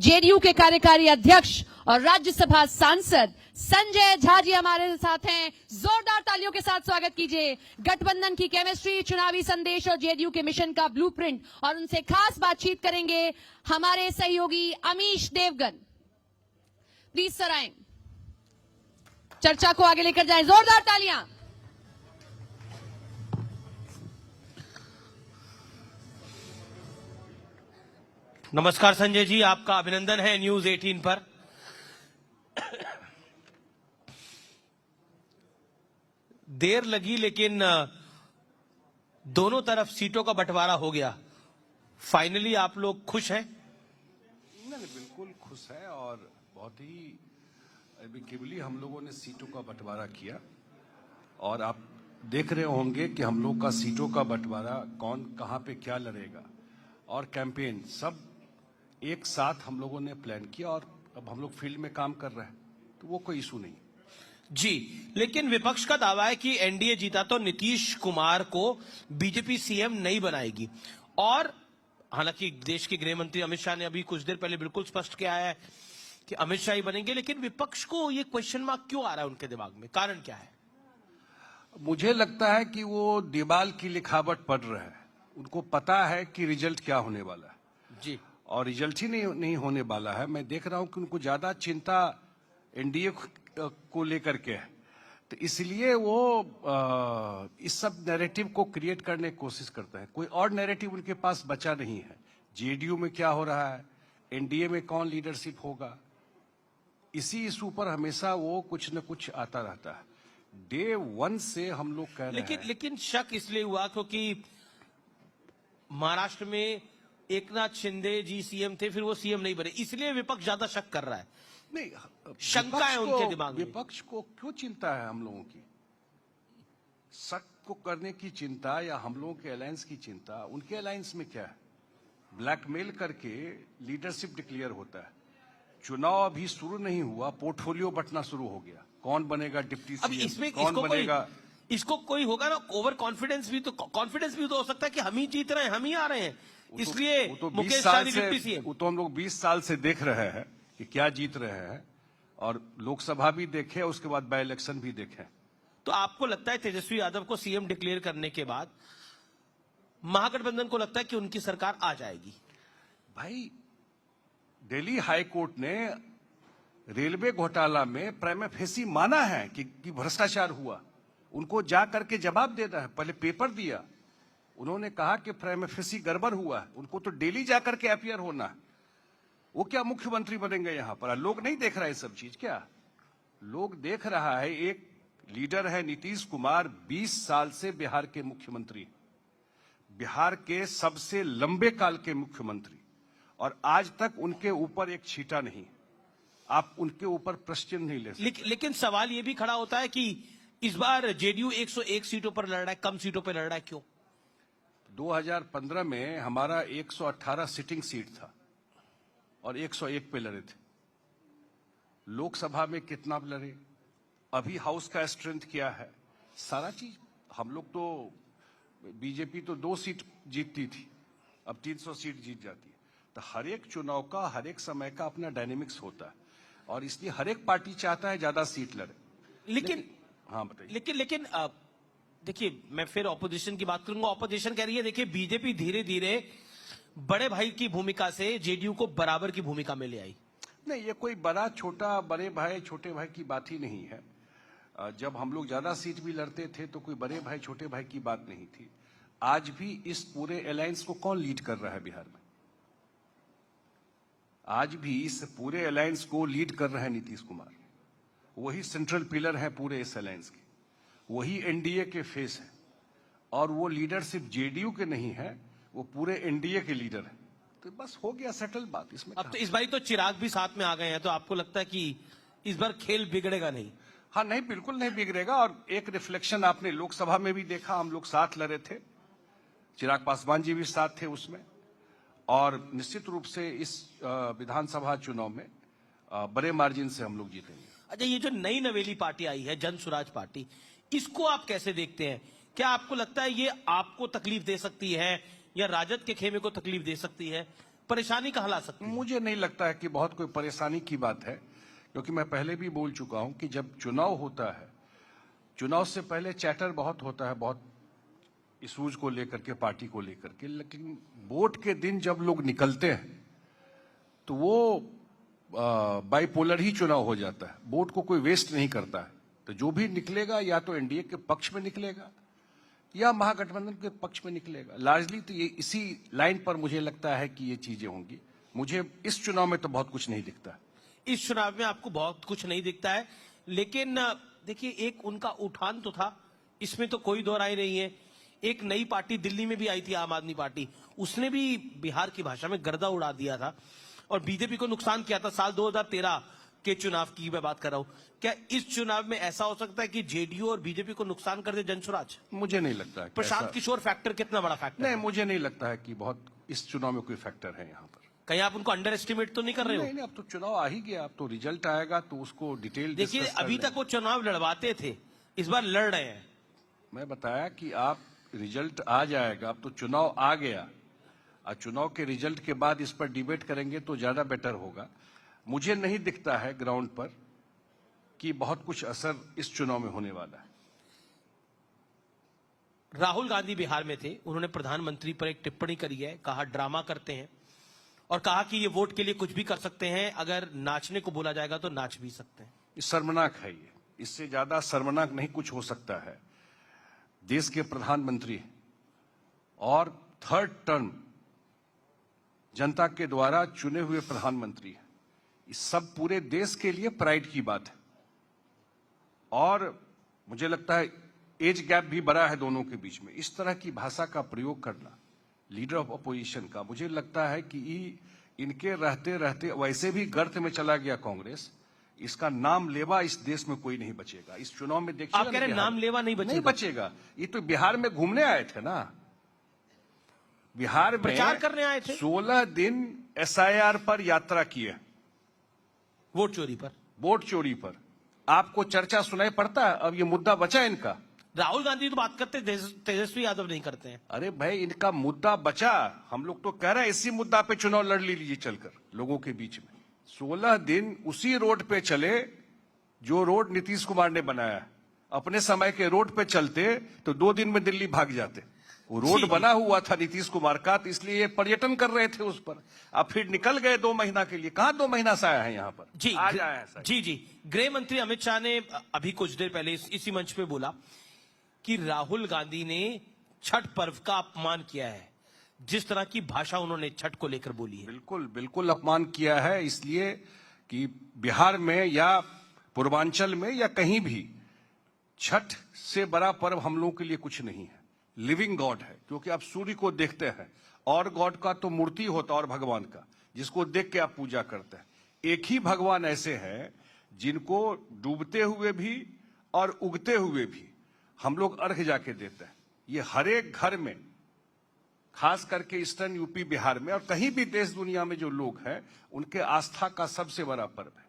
JDU के कार्यकारी अध्यक्ष और राज्यसभा सांसद संजय झा जी हमारे साथ हैं। जोरदार तालियों के साथ स्वागत कीजिए। गठबंधन की केमिस्ट्री, चुनावी संदेश और जेडीयू के मिशन का ब्लूप्रिंट, और उनसे खास बातचीत करेंगे हमारे सहयोगी अमीश देवगन। प्लीज सर आए, चर्चा को आगे लेकर जाएं। जोरदार तालियां। नमस्कार संजय जी, आपका अभिनंदन है न्यूज 18 पर। देर लगी लेकिन दोनों तरफ सीटों का बंटवारा हो गया। फाइनली आप लोग खुश हैं? नहीं, बिल्कुल खुश है और बहुत ही एमिकेबली हम लोगों ने सीटों का बंटवारा किया। और आप देख रहे होंगे कि हम लोग का सीटों का बंटवारा कौन कहां पे क्या लड़ेगा और कैंपेन सब एक साथ हम लोगों ने प्लान किया और अब हम लोग फील्ड में काम कर रहे हैं, तो वो कोई इशू नहीं जी। लेकिन विपक्ष का दावा है कि एनडीए जीता तो नीतीश कुमार को बीजेपी सीएम नहीं बनाएगी। और हालांकि देश के गृह मंत्री अमित शाह ने अभी कुछ देर पहले बिल्कुल स्पष्ट किया है कि अमित शाह ही बनेंगे, लेकिन विपक्ष को ये क्वेश्चन मार्क क्यों आ रहा है उनके दिमाग में? कारण क्या है? मुझे लगता है कि वो दीवाल की लिखावट पढ़ रहे हैं। उनको पता है कि रिजल्ट क्या होने वाला है जी, और रिजल्ट ही नहीं होने वाला है। मैं देख रहा हूं कि उनको ज्यादा चिंता एनडीए को लेकर के है, तो इसलिए वो इस सब नैरेटिव को क्रिएट करने की कोशिश करते हैं। कोई और नैरेटिव उनके पास बचा नहीं है। जेडीयू में क्या हो रहा है, एनडीए में कौन लीडरशिप होगा, इसी इशू पर हमेशा वो कुछ न कुछ आता रहता है। डे वन से हम लोग कह रहे हैं। लेकिन शक इसलिए हुआ क्योंकि महाराष्ट्र में एकनाथ शिंदे जी सीएम थे, फिर वो सीएम नहीं बने, इसलिए विपक्ष ज्यादा शक कर रहा है। नहीं, शंका है उनके दिमाग में। विपक्ष को क्यों चिंता है हम लोगों की? शक को करने की चिंता या हम लोगों के अलायंस की चिंता? उनके अलायंस में क्या है? ब्लैकमेल करके लीडरशिप डिक्लेयर होता है। चुनाव अभी शुरू नहीं हुआ, पोर्टफोलियो बंटना शुरू हो गया। कौन बनेगा डिप्टी अब सीएम, इसमें कौन बनेगा? इसको कोई होगा ना, ओवर कॉन्फिडेंस भी तो हो सकता है कि हम ही जीत रहे हैं, हम ही आ रहे हैं, इसलिए मुकेश सहनी डिप्टी सीएम। वो तो हम लोग 20 साल से देख रहे हैं कि क्या जीत रहे हैं, और लोकसभा भी देखे, उसके बाद बाय इलेक्शन भी देखे। तो आपको लगता है तेजस्वी यादव को सीएम डिक्लेयर करने के बाद महागठबंधन को लगता है कि उनकी सरकार आ जाएगी? भाई, दिल्ली हाई कोर्ट ने रेलवे घोटाला में प्राइमा फेसी माना है कि भ्रष्टाचार हुआ। उनको जा करके जवाब देना है। पहले पेपर दिया, उन्होंने कहा कि प्राइमा फेसी गड़बड़ हुआ है। उनको तो दिल्ली जाकर के अपीयर होना है। वो क्या मुख्यमंत्री बनेंगे यहां पर? लोग नहीं देख रहा है सब चीज क्या? लोग देख रहा है, एक लीडर है नीतीश कुमार, 20 साल से बिहार के मुख्यमंत्री, बिहार के सबसे लंबे काल के मुख्यमंत्री, और आज तक उनके ऊपर एक छींटा नहीं। आप उनके ऊपर प्रश्न नहीं ले सकते। लेकिन सवाल यह भी खड़ा होता है कि इस बार जेडीयू 101 सीटों पर लड़ रहा है, कम सीटों पर लड़ रहा है, क्यों? 2015 में हमारा 118 सिटिंग सीट था और 101 पे लड़े थे। लोकसभा में कितना लड़े, अभी हाउस का स्ट्रेंथ क्या है, सारा चीज हम लोग तो, बीजेपी तो 2 सीट जीतती थी, अब 300 सीट जीत जाती है। तो हर एक चुनाव का, हर एक समय का अपना डायनेमिक्स होता है, और इसलिए हर एक पार्टी चाहता है ज्यादा सीट लड़े। लेकिन हाँ बताइए। लेकिन देखिए, मैं फिर ऑपोजिशन की बात करूंगा। ऑपोजिशन कह रही है, देखिए बीजेपी धीरे धीरे बड़े भाई की भूमिका से जेडीयू को बराबर की भूमिका में ले आई। नहीं, ये कोई बड़ा छोटा, बड़े भाई छोटे भाई की बात ही नहीं है। जब हम लोग ज्यादा सीट भी लड़ते थे तो कोई बड़े भाई छोटे भाई की बात नहीं थी। आज भी इस पूरे अलायंस को कौन लीड कर रहा है बिहार में? आज भी इस पूरे अलायंस को लीड कर रहे हैं नीतीश कुमार। वही सेंट्रल पिलर है पूरे इस अलायंस के, वही एनडीए के फेस है, और वो लीडर सिर्फ जेडीयू के नहीं है, वो पूरे एनडीए के लीडर है। तो बस हो गया सेटल बात इसमें। अब तो इस बार तो चिराग भी साथ में आ गए हैं, तो आपको लगता है कि इस बार खेल बिगड़ेगा नहीं? हाँ, नहीं, बिल्कुल नहीं बिगड़ेगा। और एक रिफ्लेक्शन आपने लोकसभा में भी देखा, हम लोग साथ लड़े थे, चिराग पासवान जी भी साथ थे उसमें, और निश्चित रूप से इस विधानसभा चुनाव में बड़े मार्जिन से हम लोग जीतेंगे। अच्छा, ये जो नई नवेली पार्टी आई है, जन स्वराज पार्टी, इसको आप कैसे देखते हैं? क्या आपको लगता है ये आपको तकलीफ दे सकती है या राजद के खेमे को तकलीफ दे सकती है? परेशानी कहाँ ला सकती है? मुझे नहीं लगता है कि बहुत कोई परेशानी की बात है, क्योंकि मैं पहले भी बोल चुका हूं कि जब चुनाव होता है, चुनाव से पहले चैटर बहुत होता है, बहुत इशूज को लेकर के, पार्टी को लेकर के, लेकिन वोट के दिन जब लोग निकलते हैं तो वो बाइपोलर ही चुनाव हो जाता है। वोट को कोई वेस्ट नहीं करता है। तो जो भी निकलेगा या तो एनडीए के पक्ष में निकलेगा या महागठबंधन के पक्ष में निकलेगा। लार्जली तो ये इसी लाइन पर मुझे लगता है कि ये चीजें होंगी। मुझे इस चुनाव में तो बहुत कुछ नहीं दिखता। इस चुनाव में आपको बहुत कुछ नहीं दिखता है, लेकिन देखिए एक उनका उठान तो था, इसमें तो कोई दो राय नहीं है। एक नई पार्टी दिल्ली में भी आई थी, आम आदमी पार्टी, उसने भी बिहार की भाषा में गर्दा उड़ा दिया था और बीजेपी को नुकसान किया था। साल 2013 के चुनाव की मैं बात कर रहा हूं। क्या इस चुनाव में ऐसा हो सकता है कि जेडीयू और बीजेपी को नुकसान कर दे जनसुराज? मुझे नहीं लगता है। प्रशांत किशोर फैक्टर कितना बड़ा फैक्टर नहीं, है? मुझे नहीं लगता है कि बहुत इस चुनाव में कोई फैक्टर है यहाँ पर। कहीं आप उनको अंडर एस्टिमेट तो नहीं कर रहे हो? नहीं, अब तो चुनाव आ ही गया, अब तो रिजल्ट आएगा तो उसको डिटेल देखिए अभी तक वो चुनाव लड़वाते थे, इस बार लड़ रहे हैं। मैं बताया कि आप रिजल्ट आ जाएगा, अब तो चुनाव आ गया और चुनाव के रिजल्ट के बाद इस पर डिबेट करेंगे तो ज्यादा बेटर होगा। मुझे नहीं दिखता है ग्राउंड पर कि बहुत कुछ असर इस चुनाव में होने वाला है। राहुल गांधी बिहार में थे, उन्होंने प्रधानमंत्री पर एक टिप्पणी करी है, कहा ड्रामा करते हैं और कहा कि ये वोट के लिए कुछ भी कर सकते हैं, अगर नाचने को बोला जाएगा तो नाच भी सकते हैं। ये शर्मनाक है। ये इससे ज्यादा शर्मनाक नहीं कुछ हो सकता है। देश के प्रधानमंत्री और थर्ड टर्म जनता के द्वारा चुने हुए प्रधानमंत्री, इस सब पूरे देश के लिए प्राइड की बात है। और मुझे लगता है एज गैप भी बड़ा है दोनों के बीच में। इस तरह की भाषा का प्रयोग करना लीडर ऑफ अपोजिशन का, मुझे लगता है कि इनके रहते रहते वैसे भी गर्त में चला गया कांग्रेस, इसका नाम लेवा इस देश में कोई नहीं बचेगा। इस चुनाव में देखिए, आप कह रहे हैं नाम लेवा नहीं बचेगा? नहीं बचेगा। ये तो बिहार में घूमने आए थे ना, बिहार में प्रचार करने आए थे। 16 दिन एसआईआर पर यात्रा किए, वोट चोरी पर, वोट चोरी पर। आपको चर्चा सुनाई पड़ता है? अब ये मुद्दा बचा इनका। राहुल गांधी तो बात करते, तेजस्वी यादव नहीं करते हैं। अरे भाई, इनका मुद्दा बचा। हम लोग तो कह रहे हैं इसी मुद्दा पे चुनाव लड़ लीजिए चलकर लोगों के बीच में। 16 दिन उसी रोड पे चले जो रोड नीतीश कुमार ने बनाया। अपने समय के रोड पे चलते तो 2 दिन में दिल्ली भाग जाते। वो रोड बना हुआ था नीतीश कुमार का, तो इसलिए ये पर्यटन कर रहे थे उस पर। अब फिर निकल गए 2 महीना के लिए। कहां 2 महीना से आया है यहाँ पर? जी आज आया है। जी गृह मंत्री अमित शाह ने अभी कुछ देर पहले इसी मंच पे बोला कि राहुल गांधी ने छठ पर्व का अपमान किया है। जिस तरह की भाषा उन्होंने छठ को लेकर बोली है, बिल्कुल बिल्कुल अपमान किया है। इसलिए कि बिहार में या पूर्वांचल में या कहीं भी छठ से बड़ा पर्व हम लोगों के लिए कुछ नहीं है। लिविंग गॉड है, क्योंकि आप सूर्य को देखते हैं और गॉड का तो मूर्ति होता है और भगवान का, जिसको देख के आप पूजा करते हैं। एक ही भगवान ऐसे हैं जिनको डूबते हुए भी और उगते हुए भी हम लोग अर्घ जाके देते हैं। ये हर एक घर में, खास करके ईस्टर्न यूपी बिहार में और कहीं भी देश दुनिया में जो लोग हैं, उनके आस्था का सबसे बड़ा पर्व है।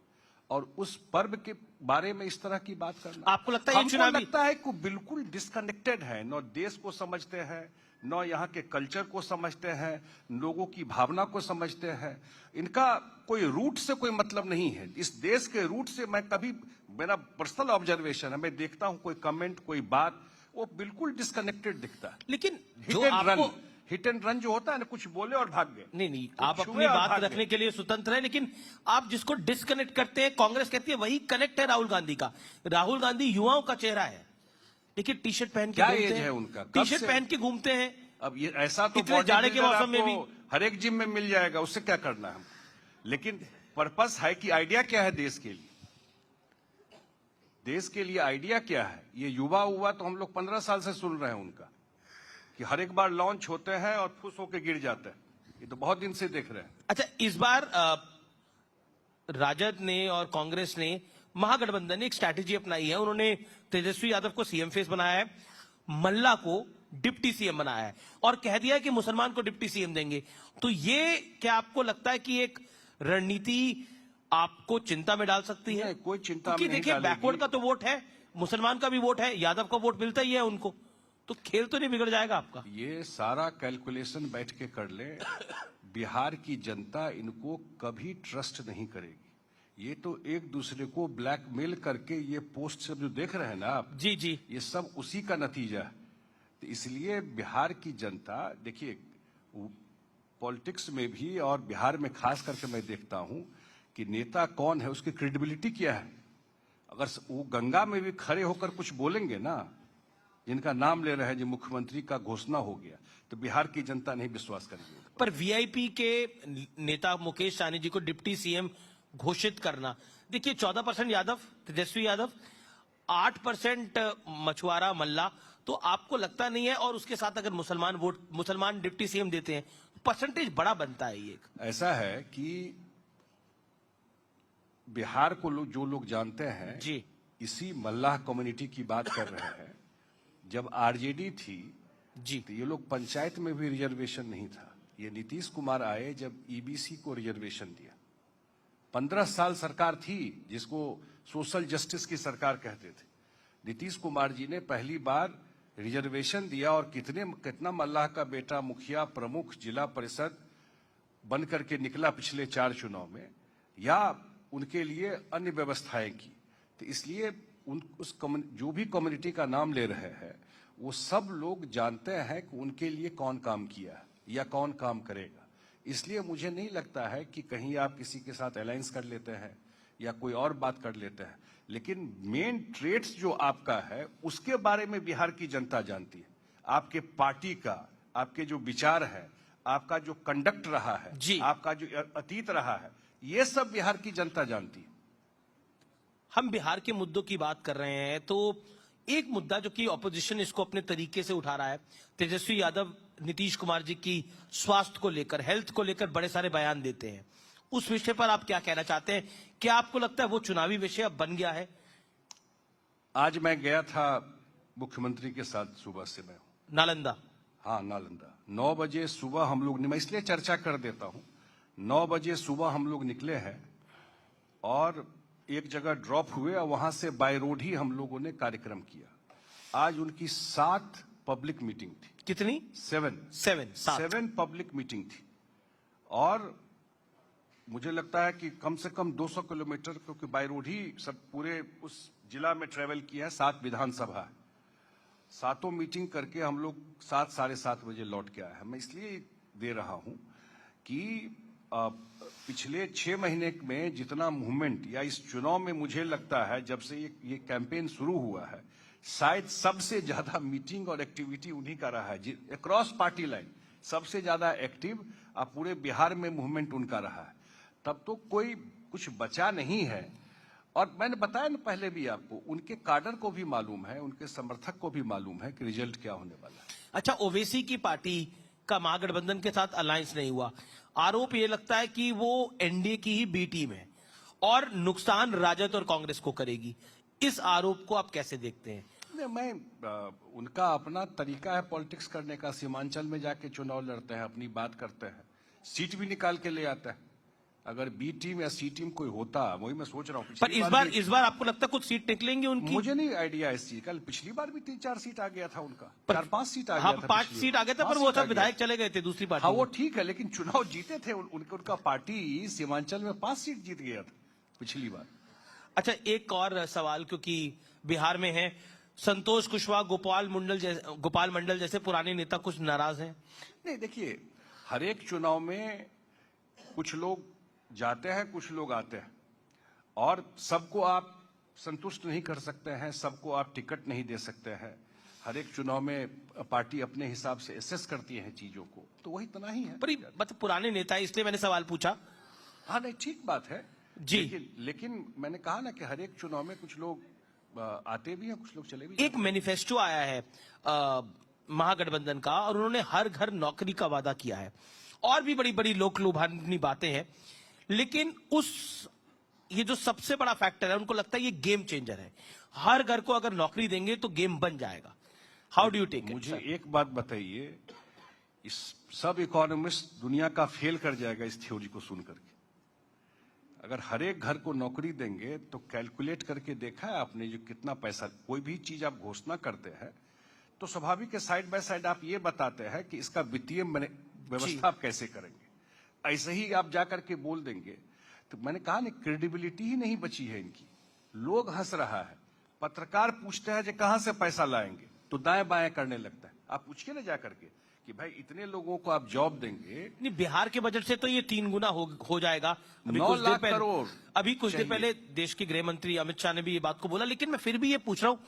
और उस पर्व के बारे में इस तरह की बात करना, आपको लगता है ये चुनावी, लगता है कि बिल्कुल डिस्कनेक्टेड है। न देश को समझते हैं, न यहाँ के कल्चर को समझते हैं, लोगों की भावना को समझते हैं। इनका कोई रूट से कोई मतलब नहीं है। इस देश के रूट से मैं कभी, मेरा पर्सनल ऑब्जर्वेशन है, मैं देखता हूं कोई कमेंट, कोई बात, वो बिल्कुल डिस्कनेक्टेड दिखता है। लेकिन जो आपको हिट एंड रन जो होता है ना, कुछ बोले और भाग गए। नहीं, आप अपनी बात रखने के लिए स्वतंत्र है, लेकिन आप जिसको डिस्कनेक्ट करते हैं, कांग्रेस कहती है वही कनेक्ट है राहुल गांधी का। राहुल गांधी युवाओं का चेहरा है, देखिए टी शर्ट पहन के घूमते हैं, उनका टी शर्ट पहन के घूमते हैं। अब ये ऐसा तो इतने जाड़े के मौसम में भी हर एक जिम में मिल जाएगा, उससे क्या करना है हम। लेकिन पर्पस है कि आइडिया क्या है देश के लिए, देश के लिए आइडिया क्या है। ये युवा हुआ तो हम लोग 15 साल से सुन रहे हैं उनका, कि हर एक बार लॉन्च होते हैं और फुस होके गिर जाते हैं। ये तो बहुत दिन से देख रहे हैं। अच्छा, इस बार राजद ने और कांग्रेस ने, महागठबंधन ने एक स्ट्रैटेजी अपनाई है। उन्होंने तेजस्वी यादव को सीएम फेस बनाया है, मल्ला को डिप्टी सीएम बनाया है और कह दिया है कि मुसलमान को डिप्टी सीएम देंगे। तो ये क्या आपको लगता है कि एक रणनीति आपको चिंता में डाल सकती है? कोई चिंता में नहीं देखिए, डालेगी। बैकवर्ड का तो वोट है, मुसलमान का भी वोट है, यादव का वोट मिलता ही है उनको, तो खेल तो नहीं बिगड़ जाएगा आपका? ये सारा कैलकुलेशन बैठ के कर ले। बिहार की जनता इनको कभी ट्रस्ट नहीं करेगी। ये तो एक दूसरे को ब्लैकमेल करके ये पोस्ट सब जो देख रहे हैं ना आप, जी जी, ये सब उसी का नतीजा है। तो इसलिए बिहार की जनता, देखिए पॉलिटिक्स में भी और बिहार में खास करके मैं देखता हूं कि नेता कौन है, उसकी क्रेडिबिलिटी क्या है। अगर वो गंगा में भी खड़े होकर कुछ बोलेंगे ना, जिनका नाम ले रहे हैं, जो मुख्यमंत्री का घोषणा हो गया, तो बिहार की जनता नहीं विश्वास करेगी। पर वीआईपी के नेता मुकेश सहनी जी को डिप्टी सीएम घोषित करना, देखिए 14% यादव, तेजस्वी यादव, 8% मछुआरा मल्ला, तो आपको लगता नहीं है? और उसके साथ अगर मुसलमान डिप्टी सीएम देते हैं, परसेंटेज बड़ा बनता है। ये ऐसा है कि बिहार को जो लोग जानते हैं जी, इसी मल्लाह कम्युनिटी की बात कर रहे हैं। जब आरजेडी थी जी, तो ये लोग पंचायत में भी रिजर्वेशन नहीं था। ये नीतीश कुमार आए जब ईबीसी को रिजर्वेशन दिया। 15 साल सरकार थी जिसको सोशल जस्टिस की सरकार कहते थे। नीतीश कुमार जी ने पहली बार रिजर्वेशन दिया और कितना मल्लाह का बेटा मुखिया, प्रमुख, जिला परिषद बन करके निकला पिछले 4 चुनाव में, या उनके लिए अन्य व्यवस्थाएं की। तो इसलिए जो भी कम्युनिटी का नाम ले रहे हैं, वो सब लोग जानते हैं कि उनके लिए कौन काम किया या कौन काम करेगा। इसलिए मुझे नहीं लगता है कि कहीं आप किसी के साथ अलायंस कर लेते हैं या कोई और बात कर लेते हैं, लेकिन मेन ट्रेड्स जो आपका है उसके बारे में बिहार की जनता जानती है। आपके पार्टी का, आपके जो विचार है, आपका जो कंडक्ट रहा है जी, आपका जो अतीत रहा है, ये सब बिहार की जनता जानती है। हम बिहार के मुद्दों की बात कर रहे हैं, तो एक मुद्दा जो कि ऑपोजिशन इसको अपने तरीके से उठा रहा है, तेजस्वी यादव नीतीश कुमार जी की स्वास्थ्य को लेकर, हेल्थ को लेकर बड़े सारे बयान देते हैं। उस विषय पर आप क्या कहना चाहते हैं? क्या आपको लगता है वो चुनावी विषय अब बन गया है? आज मैं गया था मुख्यमंत्री के साथ, सुबह से मैं नालंदा। हाँ, नालंदा 9 बजे सुबह हम लोग, मैं इसलिए चर्चा कर देता हूं, 9 बजे सुबह हम लोग निकले हैं और एक जगह ड्रॉप हुए और वहां से बाय रोड ही हम लोगों ने कार्यक्रम किया। आज उनकी 7 पब्लिक मीटिंग थी। कितनी? 7 पब्लिक मीटिंग थी। और मुझे लगता है कि कम से कम 200 किलोमीटर, क्योंकि बाय रोड ही सब पूरे उस जिला में ट्रेवल किया है। 7 विधानसभा है, 7 मीटिंग करके हम लोग 7 साढ़े 7 बजे लौट के आए हैं। मैं इसलिए दे रहा हूं कि पिछले 6 महीने में जितना मूवमेंट, या इस चुनाव में मुझे लगता है जब से ये कैंपेन शुरू हुआ है, शायद सबसे ज्यादा मीटिंग और एक्टिविटी उन्हीं का रहा है। अक्रॉस पार्टी लाइन सबसे ज्यादा एक्टिव पूरे बिहार में मूवमेंट उनका रहा है। तब तो कोई कुछ बचा नहीं है। और मैंने बताया ना पहले भी आपको, उनके काडर को भी मालूम है, उनके समर्थक को भी मालूम है कि रिजल्ट क्या होने वाला है। अच्छा, ओवैसी की पार्टी का महागठबंधन के साथ अलायंस नहीं हुआ। आरोप ये लगता है कि वो एनडीए की ही बी टीम है और नुकसान राजद और कांग्रेस को करेगी। इस आरोप को आप कैसे देखते हैं? उनका अपना तरीका है पॉलिटिक्स करने का। सीमांचल में जाके चुनाव लड़ते हैं, अपनी बात करते हैं, सीट भी निकाल के ले आते हैं। अगर बी टीम या सी टीम कोई होता, वही मैं सोच रहा हूँ। पर इस बार आपको लगता है कुछ सीट निकलेंगी उनकी? मुझे नहीं आइडिया इस चीज का। पिछली बार भी 3-4 सीट आ गया था उनका, 4-5 सीट आ हाँ, गया था। 5 सीट आ गया था, पर वो सब विधायक चले गए थे दूसरी पार्टी। हाँ, वो ठीक है, लेकिन चुनाव जीते थे उनका पार्टी सीमांचल में 5 सीट जीत गया था पिछली बार। अच्छा, एक और सवाल, क्योंकि बिहार में है, संतोष कुशवाहा, गोपाल मंडल जैसे पुराने नेता कुछ नाराज हैं। नहीं, देखिए, हर एक चुनाव में कुछ लोग जाते हैं, कुछ लोग आते हैं, और सबको आप संतुष्ट नहीं कर सकते हैं, सबको आप टिकट नहीं दे सकते हैं। हर एक चुनाव में पार्टी अपने हिसाब से एसेस करती है चीजों को, तो वही इतना ही है। पर मतलब पुराने नेता, इसलिए मैंने सवाल पूछा। हाँ, नहीं, ठीक बात है जी, लेकिन मैंने कहा ना कि हर एक चुनाव में कुछ लोग आते भी हैं, कुछ लोग चले भी। एक मैनिफेस्टो आया है महागठबंधन का, और उन्होंने हर घर नौकरी का वादा किया है, और भी बड़ी बड़ी लोक लुभावनी बातें हैं, लेकिन ये जो सबसे बड़ा फैक्टर है, उनको लगता है ये गेम चेंजर है। हर घर को अगर नौकरी देंगे तो गेम बन जाएगा। How do you take it? मुझे एक बात बताइए, इस सब इकोनॉमिस्ट दुनिया का फेल कर जाएगा इस थ्योरी को सुन करके। अगर हर एक घर को नौकरी देंगे तो कैलकुलेट करके देखा है आपने, जो कितना पैसा, कोई भी चीज आप घोषणा करते हैं तो स्वाभाविक है साइड बाय साइड आप ये बताते हैं कि इसका वित्तीय व्यवस्था आप कैसे करेंगे। ऐसे ही आप जाकर के बोल देंगे तो मैंने कहा ना, क्रेडिबिलिटी ही नहीं बची है इनकी। लोग हंस रहा है, पत्रकार पूछते हैं कि कहां से पैसा लाएंगे तो दाएं बाएं करने लगता है। आप पूछिए ना जाकर के कि भाई इतने लोगों को आप जॉब देंगे। नहीं, बिहार के बजट से तो ये 3 गुना हो जाएगा। 9 लाख करोड़ अभी कुछ देर पहले देश के गृह मंत्री अमित शाह ने भी ये बात को बोला, लेकिन मैं फिर भी ये पूछ रहा हूं,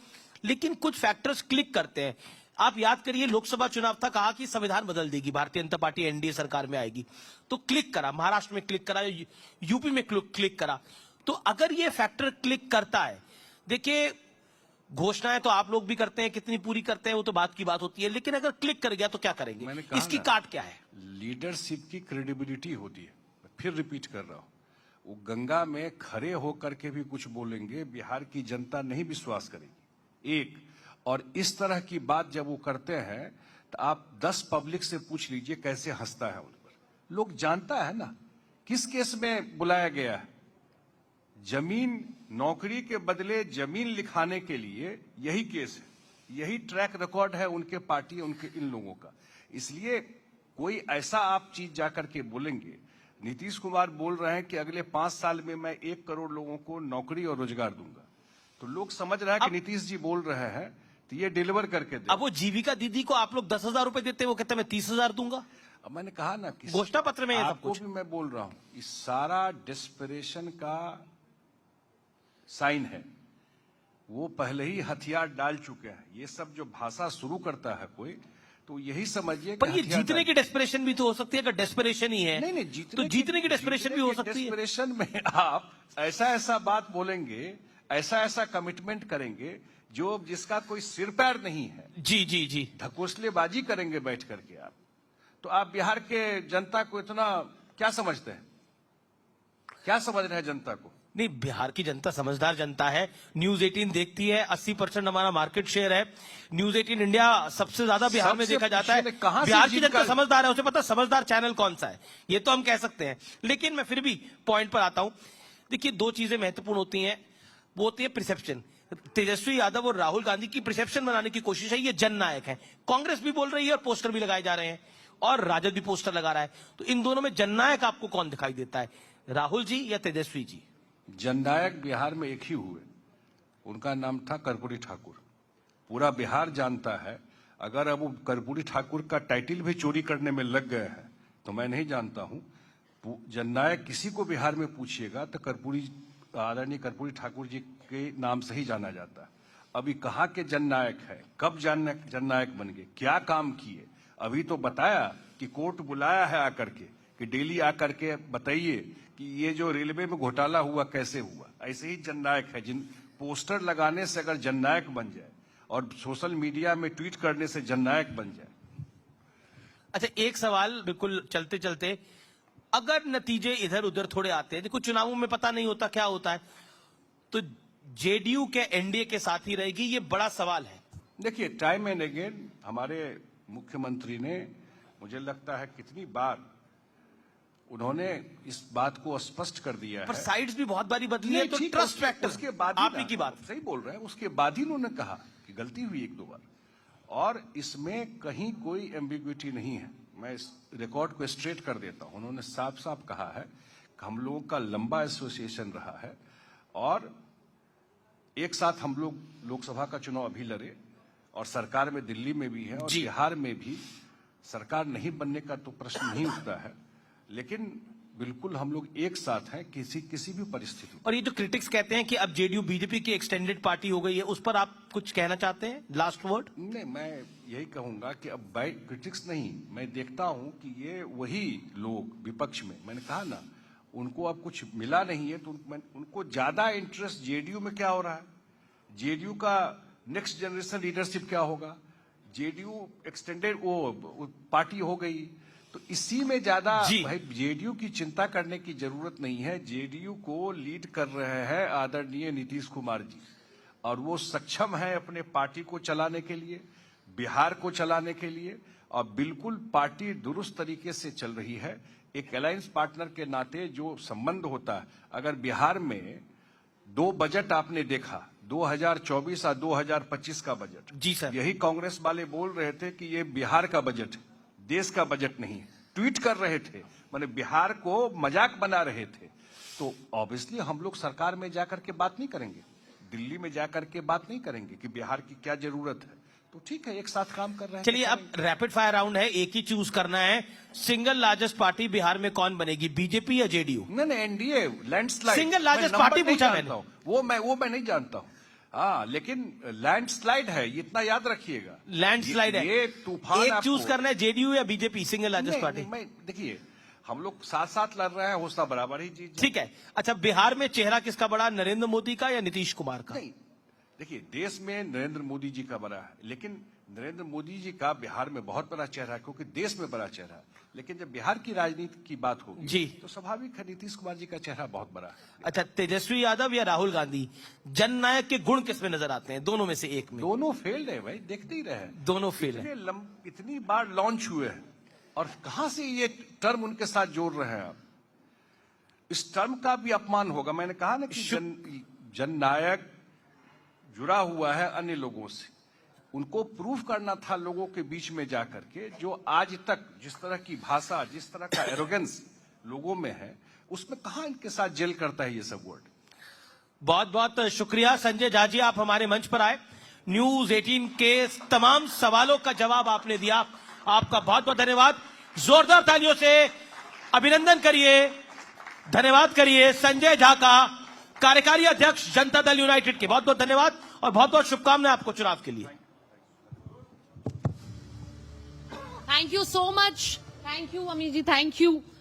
लेकिन कुछ फैक्टर्स क्लिक करते हैं। आप याद करिए, लोकसभा चुनाव था, कहा कि संविधान बदल देगी, भारतीय जनता पार्टी एनडीए सरकार में आएगी, तो क्लिक करा, महाराष्ट्र में क्लिक करा, यूपी में क्लिक करा। तो अगर ये फैक्टर क्लिक करता है, देखिए घोषणाएं तो आप लोग भी करते हैं, कितनी पूरी करते हैं वो तो बात की बात होती है, लेकिन अगर क्लिक कर गया तो क्या करेंगे? इसकी काट क्या है? लीडरशिप की क्रेडिबिलिटी होती है। फिर रिपीट कर रहा हूं, वो गंगा में खड़े होकर के भी कुछ बोलेंगे, बिहार की जनता नहीं विश्वास करेगी। एक और इस तरह की बात जब वो करते हैं तो आप 10 पब्लिक से पूछ लीजिए कैसे हंसता है उन पर। लोग जानता है ना किस केस में बुलाया गया है। जमीन, नौकरी के बदले जमीन लिखाने के लिए यही केस है, यही ट्रैक रिकॉर्ड है उनके पार्टी, उनके इन लोगों का। इसलिए कोई ऐसा आप चीज जाकर के बोलेंगे। नीतीश कुमार बोल रहे हैं कि अगले 5 साल में मैं 1 करोड़ लोगों को नौकरी और रोजगार दूंगा, तो लोग समझ रहे हैं कि नीतीश जी बोल रहे हैं तो ये डिलीवर करके दे। अब वो जीविका दीदी को आप लोग 10,000 रुपए देते हैं, वो कहते हैं मैं 30,000 दूंगा। अब मैंने कहा ना कि घोषणा पत्र में आपको भी मैं बोल रहा हूं, इस सारा डिस्परेशन का साइन है। वो पहले ही हथियार डाल चुके हैं। ये सब जो भाषा शुरू करता है कोई, तो यही समझिए पर ये जीतने की डेस्परेशन भी तो हो सकती है। अगर डेस्परेशन ही है नहीं, तो जीतने की डेस्परेशन भी हो सकती है। डेस्परेशन में आप ऐसा बात बोलेंगे, ऐसा कमिटमेंट करेंगे जो जिसका कोई सिर पैर नहीं है। जी ढकोसलेबाजी करेंगे बैठ करके आप। तो आप बिहार के जनता को इतना क्या समझते हैं? क्या समझ रहे हैं जनता को? नहीं, बिहार की जनता समझदार जनता है। न्यूज 18 देखती है, 80% हमारा मार्केट शेयर है। न्यूज 18 इंडिया सबसे ज्यादा बिहार में देखा जाता है। बिहार की जनता समझदार है, उसे पता समझदार चैनल कौन सा है, ये तो हम कह सकते हैं। लेकिन मैं फिर भी पॉइंट पर आता हूं। देखिए, 2 चीजें महत्वपूर्ण होती हैं, वो होती है परसेप्शन। तेजस्वी यादव और राहुल गांधी की परसेप्शन बनाने की कोशिश है, ये जननायक है। कांग्रेस भी बोल रही है और पोस्टर भी लगाए जा रहे हैं, और राजद भी पोस्टर लगा रहा है। तो इन दोनों में जननायक आपको कौन दिखाई देता है, राहुल जी या तेजस्वी जी? जननायक बिहार में एक ही हुए, उनका नाम था कर्पूरी ठाकुर। पूरा बिहार जानता है। अगर अब वो कर्पूरी ठाकुर का टाइटल भी चोरी करने में लग गए हैं तो मैं नहीं जानता हूं। जननायक किसी को बिहार में पूछिएगा तो आदरणीय कर्पूरी ठाकुर जी के नाम से ही जाना जाता है। अभी कहाँ के जननायक है, कब जननायक बन गए, क्या काम किए? अभी तो बताया कि कोर्ट बुलाया है आकर के कि डेली आकर के बताइए कि ये जो रेलवे में घोटाला हुआ कैसे हुआ। ऐसे ही जननायक है, जिन पोस्टर लगाने से अगर जननायक बन जाए और सोशल मीडिया में ट्वीट करने से जननायक बन जाए। अच्छा, एक सवाल बिल्कुल चलते चलते, अगर नतीजे इधर उधर थोड़े आते हैं, देखो चुनावों में पता नहीं होता क्या होता है, तो जेडीयू के एनडीए के साथ ही रहेगी, ये बड़ा सवाल है। देखिए, टाइम एंड अगेन हमारे मुख्यमंत्री ने, मुझे लगता है कितनी बार उन्होंने इस बात को स्पष्ट कर दिया पर है। साइड्स भी बहुत बारी बदली है, तो ट्रस्ट फैक्टर उसके बाद आप ही की बात सही बोल रहे हैं। उसके बाद ही उन्होंने कहा कि गलती हुई 1-2 बार, और इसमें कहीं कोई एम्बिग्विटी नहीं है। मैं इस रिकॉर्ड को स्ट्रेट कर देता हूं। उन्होंने साफ साफ कहा है कि हम लोगों का लंबा एसोसिएशन रहा है, और एक साथ हम लोग लोकसभा का चुनाव अभी लड़े, और सरकार में दिल्ली में भी है और बिहार में भी सरकार नहीं बनने का तो प्रश्न नहीं उठता है। लेकिन बिल्कुल हम लोग एक साथ हैं किसी भी परिस्थिति में। और ये जो क्रिटिक्स कहते हैं कि अब जेडीयू बीजेपी की एक्सटेंडेड पार्टी हो गई है, उस पर आप कुछ कहना चाहते हैं? Last word? नहीं, मैं यही कहूंगा कि अब बाय क्रिटिक्स नहीं, मैं देखता हूं कि ये वही लोग विपक्ष में, मैंने कहा ना, उनको अब कुछ मिला नहीं है, तो उनको ज्यादा इंटरेस्ट जेडीयू में क्या हो रहा है, जेडीयू का नेक्स्ट जनरेशन लीडरशिप क्या होगा, जेडीयू एक्सटेंडेड वो पार्टी हो गई, तो इसी में ज्यादा भाई जेडीयू की चिंता करने की जरूरत नहीं है। जेडीयू को लीड कर रहे हैं आदरणीय नीतीश कुमार जी, और वो सक्षम है अपने पार्टी को चलाने के लिए, बिहार को चलाने के लिए, और बिल्कुल पार्टी दुरुस्त तरीके से चल रही है। एक अलायंस पार्टनर के नाते जो संबंध होता है, अगर बिहार में 2 बजट आपने देखा, 2024 और 2025 का बजट, जी सर, यही कांग्रेस वाले बोल रहे थे कि ये बिहार का बजट है, देश का बजट नहीं है, ट्वीट कर रहे थे। माने बिहार को मजाक बना रहे थे, तो ऑब्वियसली हम लोग सरकार में जाकर के बात नहीं करेंगे, दिल्ली में जाकर के बात नहीं करेंगे कि बिहार की क्या जरूरत है। तो ठीक है, एक साथ काम कर रहे हैं। चलिए, अब रैपिड फायर राउंड है, एक ही चूज करना है। सिंगल लार्जेस्ट पार्टी बिहार में कौन बनेगी, बीजेपी या जेडीयू? नहीं, NDA landslide. Single largest party पूछा मैंने। वो मैं नहीं जानता हूँ। हाँ, लेकिन लैंडस्लाइड है, ये इतना याद रखिएगा। लैंडस्लाइड है। ये तूफान एक आपको- चूज करना है, जेडीयू या बीजेपी, सिंगल लार्जेस्ट पार्टी। मैं देखिए, हम लोग साथ साथ लड़ रहे हैं, हौसला बराबर ही जीत जाए। ठीक है। अच्छा, बिहार में चेहरा किसका बड़ा, नरेंद्र मोदी का या नीतीश कुमार का? नहीं, देखिए, देश में नरेंद्र मोदी जी का बड़ा है, लेकिन नरेंद्र मोदी जी का बिहार में बहुत बड़ा चेहरा है, क्योंकि देश में बड़ा चेहरा है। लेकिन जब बिहार की राजनीति की बात होगी जी, तो स्वाभाविक है नीतीश कुमार जी का चेहरा बहुत बड़ा है। अच्छा, तेजस्वी यादव या राहुल गांधी, जननायक के गुण किसमें नजर आते हैं, दोनों में से एक में? दोनों फेल्ड है भाई, देखते ही रहे। दोनों फेल है। इतनी बार लॉन्च हुए हैं, और कहां से ये टर्म उनके साथ जोड़ रहे हैं आप? इस टर्म का भी अपमान होगा। मैंने कहा ना कि जननायक जुड़ा हुआ है अन्य लोगों से, उनको प्रूफ करना था लोगों के बीच में जाकर के, जो आज तक जिस तरह की भाषा, जिस तरह का एरोगेंस लोगों में है, उसमें कहां इनके साथ जेल करता है ये सब वर्ड। बहुत बहुत शुक्रिया संजय झा जी, आप हमारे मंच पर आए, न्यूज 18 के तमाम सवालों का जवाब आपने दिया, आपका बहुत बहुत धन्यवाद। जोरदार तालियों से अभिनंदन करिए, धन्यवाद करिए संजय झा का, कार्यकारी अध्यक्ष जनता दल यूनाइटेड के। बहुत बहुत धन्यवाद और बहुत बहुत शुभकामनाएं आपको चुनाव के लिए। Thank you so much. Thank you, Amit ji. Thank you.